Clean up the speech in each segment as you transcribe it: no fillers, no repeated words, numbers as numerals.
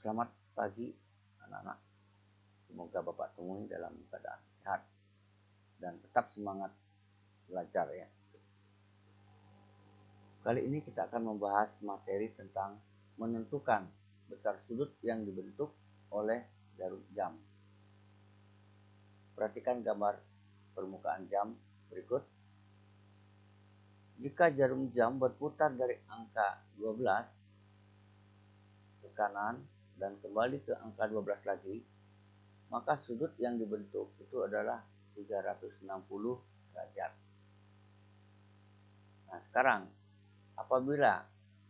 Selamat pagi anak-anak. Semoga Bapak temui dalam keadaan sehat dan tetap semangat belajar ya. Kali ini kita akan membahas materi tentang menentukan besar sudut yang dibentuk oleh jarum jam. Perhatikan gambar permukaan jam berikut. Jika jarum jam berputar dari angka 12 ke kanan dan kembali ke angka 12 lagi, maka sudut yang dibentuk itu adalah 360 derajat. Nah, sekarang apabila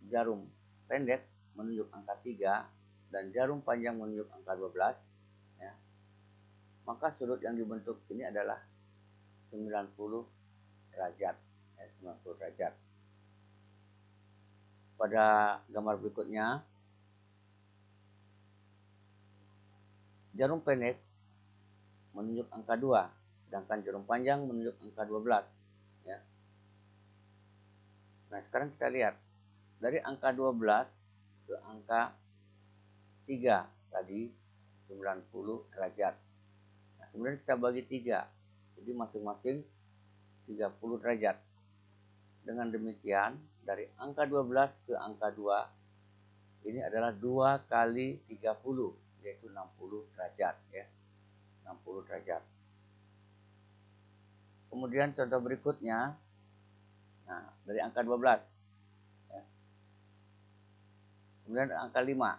jarum pendek menunjuk angka 3 dan jarum panjang menunjuk angka 12, ya, maka sudut yang dibentuk ini adalah 90 derajat. Ya, 90 derajat. Pada gambar berikutnya, jarum pendek menunjuk angka 2, sedangkan jarum panjang menunjuk angka 12. Ya. Nah, sekarang kita lihat. Dari angka 12 ke angka 3 tadi 90 derajat. Nah, kemudian kita bagi 3. Jadi masing-masing 30 derajat. Dengan demikian, dari angka 12 ke angka 2, ini adalah 2 kali 30, yaitu 60 derajat. Ya. 60 derajat. Kemudian contoh berikutnya, nah, dari angka 12. Ya. Kemudian angka 5.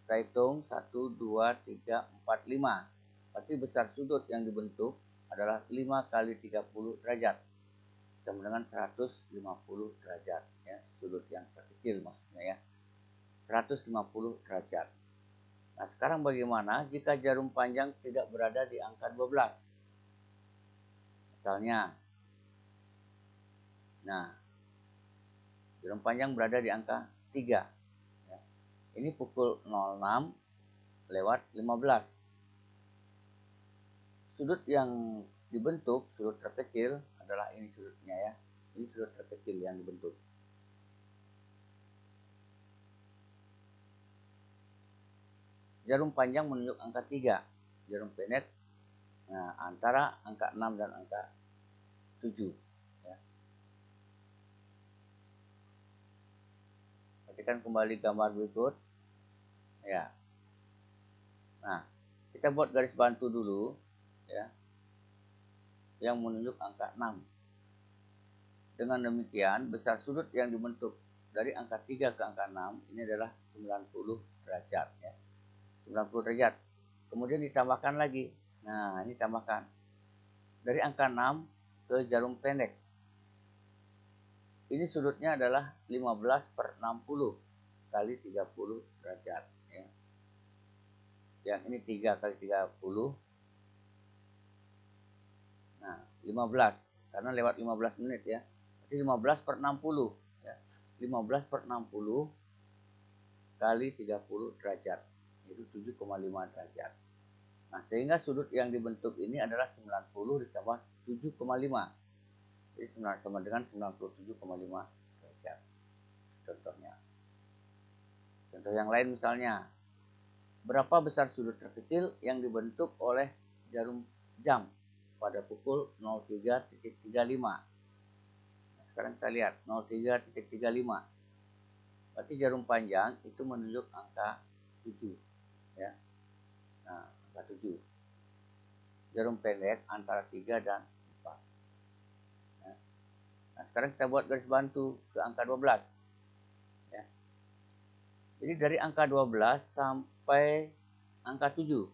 Kita hitung 1, 2, 3, 4, 5. Berarti besar sudut yang dibentuk adalah 5 kali 30 derajat. Sama dengan 150 derajat. Ya. Sudut yang terkecil maksudnya ya. 150 derajat. Nah, sekarang bagaimana jika jarum panjang tidak berada di angka 12? Misalnya, nah, jarum panjang berada di angka 3. Ya. Ini pukul 06 lewat 15. Sudut yang dibentuk, sudut terkecil adalah ini sudutnya ya. Ini sudut terkecil yang dibentuk. Jarum panjang menunjuk angka 3. Jarum pendek antara angka 6 dan angka 7. Ya. Perhatikan kembali gambar berikut. Ya. Nah, kita buat garis bantu dulu ya. Yang menunjuk angka 6. Dengan demikian, besar sudut yang dibentuk dari angka 3 ke angka 6 ini adalah 90 derajat ya. 90 derajat. Kemudian ditambahkan lagi. Nah, ini tambahkan. Dari angka 6 ke jarum pendek. Ini sudutnya adalah 15 per 60 kali 30 derajat. Ya. Yang ini 3 kali 30. Nah, 15. Karena lewat 15 menit ya. Berarti 15 per 60. Ya. 15 per 60 kali 30 derajat. Itu 7,5 derajat. Nah, sehingga sudut yang dibentuk ini adalah 90 ditambah 7,5. Jadi sama dengan 97,5 derajat. Contohnya. Contoh yang lain misalnya. Berapa besar sudut terkecil yang dibentuk oleh jarum jam pada pukul 03.35. Nah, sekarang kita lihat 03.35. Berarti jarum panjang itu menunjuk angka 7. Ya. Nah, angka 7. Jarum pendek antara 3 dan 4. Ya. Nah, sekarang kita buat garis bantu ke angka 12. Ya. Jadi dari angka 12 sampai angka 7.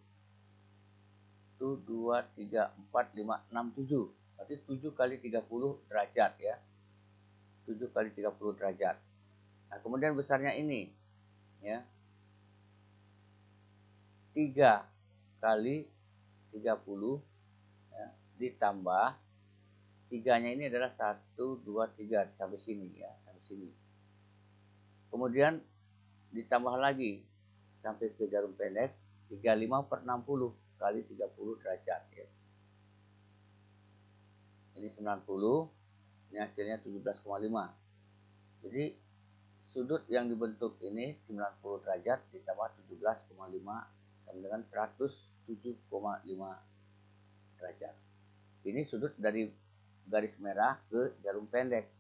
Itu 2, 3, 4, 5, 6, 7. Berarti 7 kali 30 derajat ya. 7 kali 30 derajat. Nah, kemudian besarnya ini. Ya. 3 kali 30 ya, ditambah 3-nya ini adalah 1, 2, 3 sampai sini ya, sampai sini. Kemudian ditambah lagi sampai ke jarum pendek 35 per 60 kali 30 derajat ya. Ini 90, ini hasilnya 17,5. Jadi sudut yang dibentuk ini 90 derajat ditambah 17,5 sama dengan 107,5 derajat. Ini sudut dari garis merah ke jarum pendek.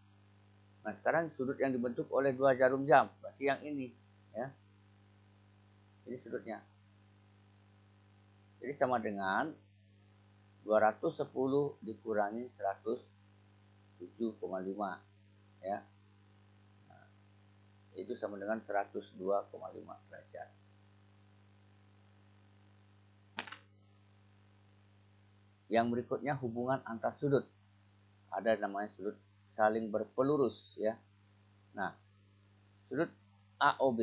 Nah, sekarang sudut yang dibentuk oleh dua jarum jam, berarti yang ini, ya. Ini sudutnya. Jadi sama dengan 210 dikurangi 107,5, ya. Nah, itu sama dengan 102,5 derajat. Yang berikutnya hubungan antar sudut. Ada namanya sudut saling berpelurus, ya. Nah, sudut AOB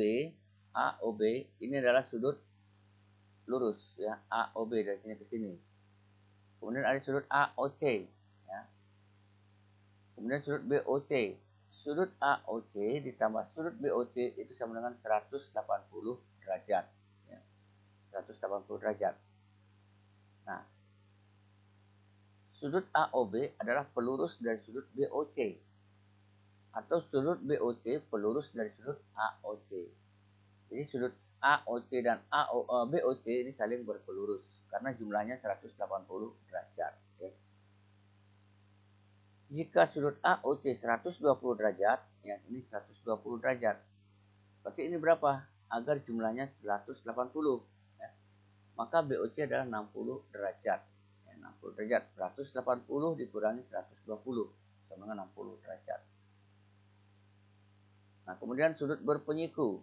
ini adalah sudut lurus, ya. AOB dari sini ke sini. Kemudian ada sudut AOC, ya. Kemudian sudut BOC. Sudut AOC ditambah sudut BOC itu sama dengan 180 derajat, ya. 180 derajat. Nah, sudut AOB adalah pelurus dari sudut BOC. Atau sudut BOC pelurus dari sudut AOC. Jadi sudut AOC dan BOC ini saling berpelurus karena jumlahnya 180 derajat. Okay. Jika sudut AOC 120 derajat, yang ini 120 derajat. Berarti ini berapa? Agar jumlahnya 180. Ya. Maka BOC adalah 60 derajat. Ya, 60 derajat. 180 dikurangi 120 sama dengan 60 derajat. Nah, kemudian sudut berpenyiku.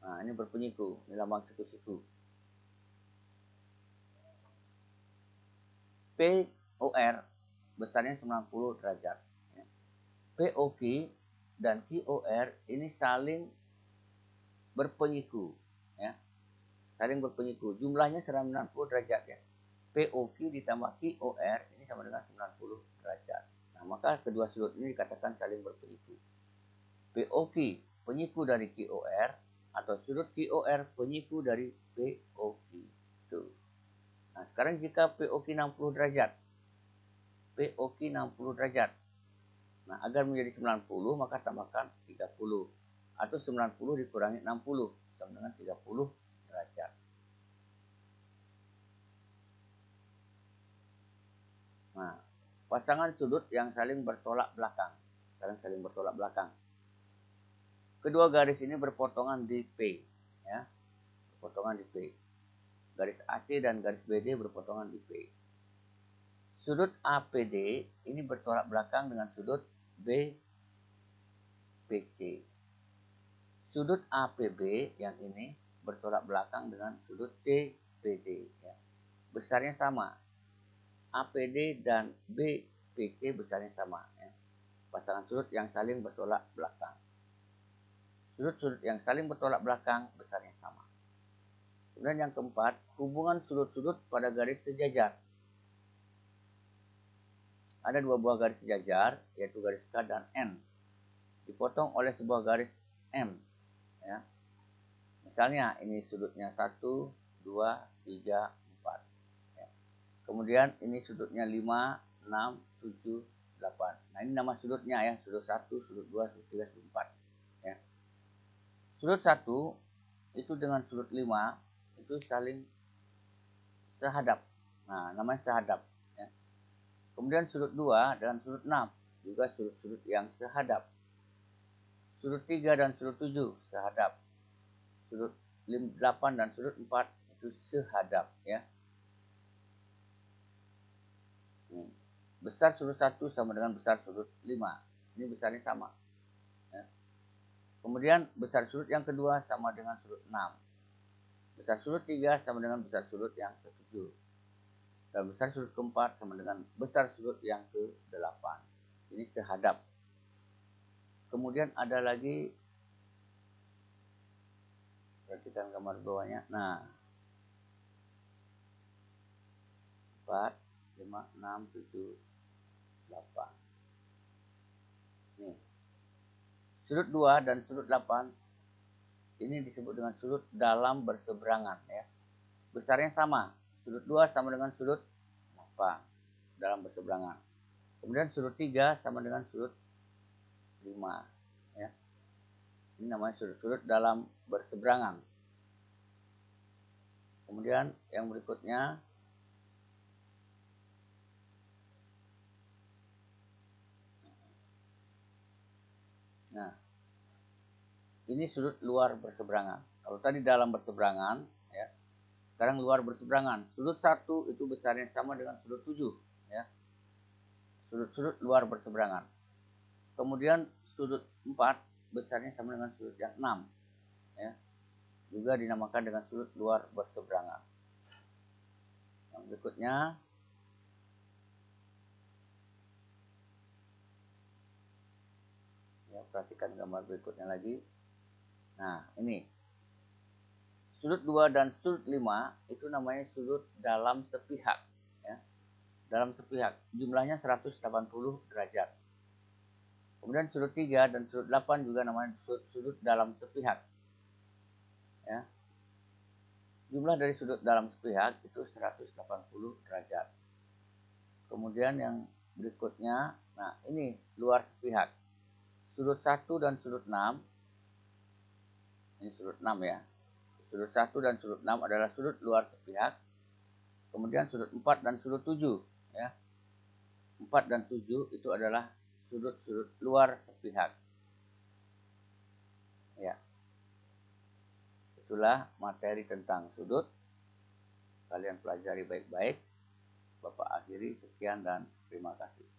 Nah, ini berpenyiku. Ini lambang siku-siku. POR besarnya 90 derajat. POQ dan QOR ini saling berpenyiku. Ya. Saling berpenyiku. Jumlahnya 90 derajat. Ya. POQ ditambah QOR ini sama dengan 90 derajat. Nah, maka kedua sudut ini dikatakan saling berpenyiku. POQ penyiku dari QOR atau sudut QOR penyiku dari POQ. Tuh. Nah, sekarang jika POQ 60 derajat. POQ 60 derajat. Nah, agar menjadi 90 maka tambahkan 30 atau 90 dikurangi 60 sama dengan 30 derajat. Nah, pasangan sudut yang saling bertolak belakang. Sekarang saling bertolak belakang. Kedua garis ini berpotongan di P, ya. Berpotongan di P. Garis AC dan garis BD berpotongan di P. Sudut APD ini bertolak belakang dengan sudut BPC. Sudut APB yang ini bertolak belakang dengan sudut CPD. Ya. Besarnya sama. APD dan BPC besarnya sama. Ya. Pasangan sudut yang saling bertolak belakang. Sudut-sudut yang saling bertolak belakang besarnya sama. Kemudian yang keempat, hubungan sudut-sudut pada garis sejajar. Ada dua buah garis sejajar, yaitu garis K dan N. Dipotong oleh sebuah garis M. Ya. Misalnya ini sudutnya 1, 2, 3, 4. Ya. Kemudian ini sudutnya 5, 6, 7, 8. Nah ini nama sudutnya ya, sudut 1, sudut 2, sudut 3, sudut 4. Ya. Sudut 1 itu dengan sudut 5 itu saling sehadap. Nah, namanya sehadap. Ya. Kemudian sudut 2 dengan sudut 6 juga sudut-sudut yang sehadap. Sudut 3 dan sudut 7 sehadap. Sudut 8 dan sudut 4 itu sehadap. Ya. Nih. Besar sudut 1 sama dengan besar sudut 5. Ini besarnya sama. Ya. Kemudian besar sudut yang kedua sama dengan sudut 6. Besar sudut 3 sama dengan besar sudut yang ke-7. Dan besar sudut keempat sama dengan besar sudut yang ke-8. Ini sehadap. Kemudian ada lagi, perhatikan gambar bawahnya. Nah, 4, 5, 6, 7, 8. Nih. Sudut 2 dan sudut 8 ini disebut dengan sudut dalam berseberangan. Ya. Besarnya sama. Sudut 2 sama dengan sudut 8 dalam berseberangan. Kemudian sudut 3 sama dengan sudut 5. Ya. Ini namanya sudut-sudut dalam berseberangan. Kemudian yang berikutnya, nah ini sudut luar berseberangan. Kalau tadi dalam berseberangan, ya, sekarang luar berseberangan. Sudut 1 itu besarnya sama dengan sudut 7, ya. Sudut-sudut luar berseberangan. Kemudian sudut 4 besarnya sama dengan sudut yang 6, ya. Juga dinamakan dengan sudut luar berseberangan. Yang berikutnya, ya, perhatikan gambar berikutnya lagi. Nah, ini sudut 2 dan sudut 5 itu namanya sudut dalam sepihak, ya. Dalam sepihak, jumlahnya 180 derajat. Kemudian sudut 3 dan sudut 8 juga namanya sudut dalam sepihak, ya. Jumlah dari sudut dalam sepihak itu 180 derajat. Kemudian yang berikutnya, nah ini luar sepihak. Sudut 1 dan sudut 6, ini sudut 6, ya. Sudut 1 dan sudut 6 adalah sudut luar sepihak. Kemudian sudut 4 dan sudut 7, ya. 4 dan 7 itu adalah sudut-sudut luar sepihak. Ya. Itulah materi tentang sudut. Kalian pelajari baik-baik. Bapak akhiri, sekian dan terima kasih.